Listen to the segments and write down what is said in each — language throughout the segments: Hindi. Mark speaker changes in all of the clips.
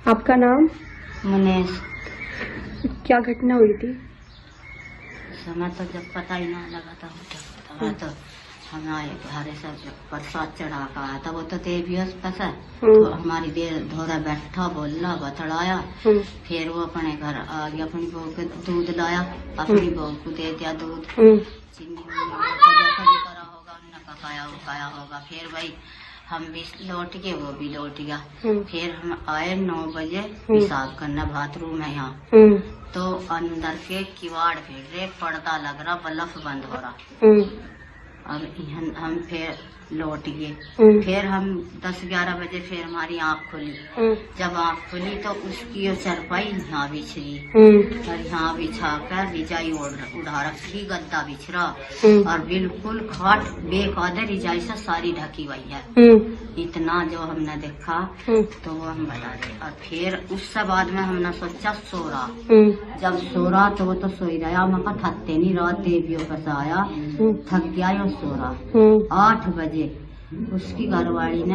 Speaker 1: आपका नाम?
Speaker 2: मुनेश।
Speaker 1: क्या घटना हुई थी?
Speaker 2: समय तो जब पता ही ना लगा था तो हम आए घर से प्रसाद चढ़ा कर आया था। वो तो देवी है तो हमारी देर धोरा बैठा बोलना बतड़ाया। फिर वो अपने घर आ गया, अपनी बहू के दूध लाया, अपनी बहू को दे दिया दूध, चीनी करा होगा, उन्हें पकाया होगा। फिर भाई हम भी लौट गए, वो भी लौट गया। फिर हम आए 9 बजे पेशाब करना बाथरूम है यहाँ, तो अंदर के किवाड़ फिर रहे, पर्दा लग रहा, बल्ब बंद हो रहा। और हम फिर लौट गए। फिर हम 10-11 बजे फिर हमारी आँख खुली। जब आँख खुली तो उसकी वो चरपाई यहाँ बिछ रही और यहाँ बिछा कर रिजाई उड़ा रखी, गद्दा बिछ रहा और बिल्कुल खाट बेकायदे रिजाई से सारी ढकी हुई है। इतना जो हमने देखा तो वो हम बता रहे। और फिर उससे बाद में हमने सोचा सो रहा। जब सो रहा तो वो तो सोई रहा, मैं कहा थकते नहीं रहा, देवियों का आया थक गया और सो रहा। 8 बजे उसकी घरवाली ने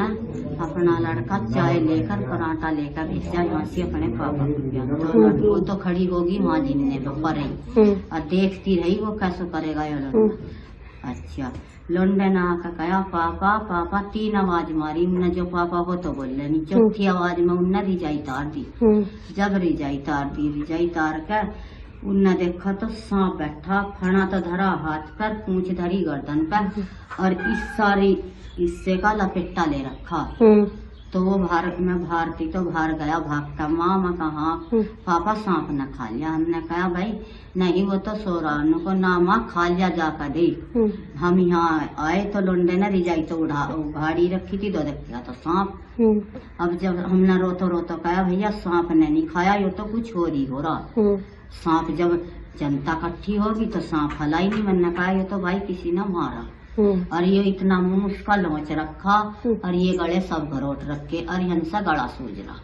Speaker 2: अपना लड़का चाय लेकर पराठा लेकर भेजा यहाँ से अपने पापा को दिया। तो वो तो खड़ी होगी वहाँ जिनने तो पर और देखती रही वो कैसे करेगा ये लड़का। अच्छा, लोंडे ने आकर कहा पापा पापा, 3 आवाज मारी। उन्हें जो पापा वो तो बोल रही, चौथी आवाज में उन्हें रिजाई तार दी। जब रिजाई तार कर उन्हें देखा तो सांप बैठा, फना तो धरा हाथ पर, पूंछ धरी गर्दन पर और इस सारी हिस्से का लपेटा ले रखा। तो वो मैं भारती तो बाहर गया भागता, माँ कहा पापा सांप न खा लिया। हमने कहा भाई नहीं, वो तो सो रहा। उनको ना माँ खा लिया जाकर देख। हम यहाँ आए तो लोंडे ने रिजाई तो उघाड़ी रखी थी, तो देखा तो सांप। अब जब हमने रोतो कहा भैया सांप ने नहीं खाया, ये तो कुछ और ही हो रहा। सांप जब जनता इकट्ठी होगी तो सांप हला ही नहीं। मैंने कहा ये तो भाई किसी ने मारा। और ये इतना मुंह उसका लोच रखा और ये गले सब घरोट रखे और हंसा गला सूझ रहा।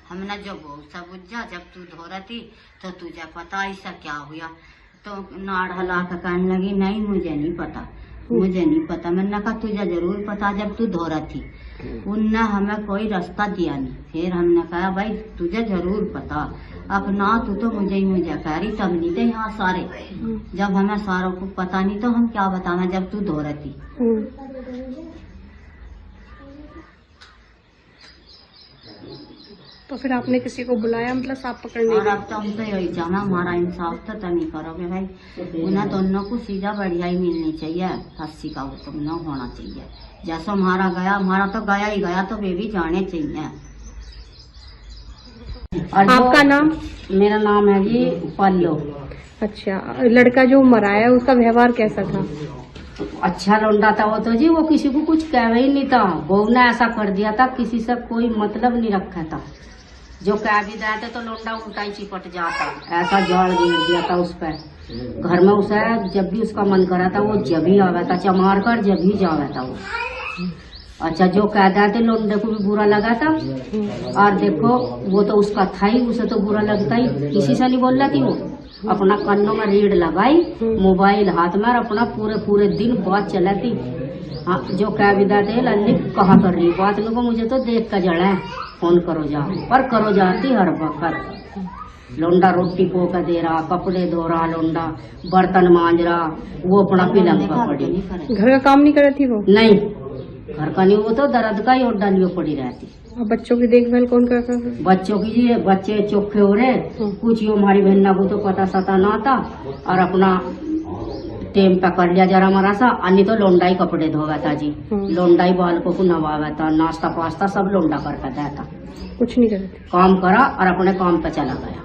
Speaker 2: हमने जो बहुत सा बुझा, जब तू धो रही थी तो तुझे पता ऐसा क्या हुआ? तो नाड़ हला कर कहने लगी नहीं मुझे नहीं पता। मैंने कहा तुझे जरूर पता, जब तू धो रही थी। उनने हमें कोई रास्ता दिया नहीं। फिर हमने कहा भाई तुझे जरूर पता, अब ना तू तो मुझे कह रही, तब नहीं थे यहाँ सारे। जब हमें सारों को पता नहीं तो हम क्या बताना जब तू धो रही थी।
Speaker 1: तो फिर आपने किसी को बुलाया मतलब सांप पकड़ने?
Speaker 2: और अब तो हम तो यही जाना, हमारा इंसाफ तो नहीं करोगे भाई। उन्हें दोनों को सीधा बढ़िया ही मिलनी चाहिए, फांसी का वो तुम न होना चाहिए। जैसा हमारा तो गया ही गया, तो वे भी जाने चाहिए। और
Speaker 1: आपका नाम?
Speaker 2: मेरा नाम है जी पल्लो।
Speaker 1: अच्छा, लड़का जो मरा है उसका व्यवहार कैसा था?
Speaker 2: अच्छा लौंडा था वो तो जी, वो किसी को कुछ कह ही नहीं था। बहू ने ऐसा कर दिया था, किसी से कोई मतलब नहीं रखा था। जो कह भी देते तो लौंडा उल्टा ही चिपट जाता, ऐसा जड़ गिर दिया था उस पर। घर में उसे जब भी उसका मन करा था वो जब ही आवा था, चमार कर जब ही जावा था वो। अच्छा, जो कह देते लौंडे को भी बुरा लगा था। और देखो वो तो उसका था ही, उसे तो बुरा लगता ही, किसी से नहीं बोल रही थी। वो अपना कानों में रीढ़ लगाई, मोबाइल हाथ में, अपना पूरे दिन बात चलाती। हाँ, जो कह विदा थे लल्ली कहा कर रही बात लोगों, मुझे तो देख कर जड़ा है, फोन करो जा, पर करो जाती हर वक्त। लौंडा रोटी पो कर दे रहा, कपड़े धो रहा, लौंडा बर्तन मांज रहा, वो अपना पिलंग पर पड़ी।
Speaker 1: घर का काम नहीं कर रही थी वो?
Speaker 2: नहीं, घर का नहीं, वो तो दर्द का ही और डालियों पड़ी रहती।
Speaker 1: और बच्चों की देखभाल कौन करता था?
Speaker 2: बच्चों की जी, बच्चे चोखे हो रहे, कुछ यो हमारी बहना को तो पता सता ना था। और अपना टेम पे कर लिया जरा हमारा सा, अन्य तो लौंडाई कपड़े धोगा था जी, लौंडाई बालकों को नवावा था, नाश्ता पास्ता सब लौंडा करता था।
Speaker 1: कुछ नहीं करते,
Speaker 2: काम करा और अपने काम पे चला गया।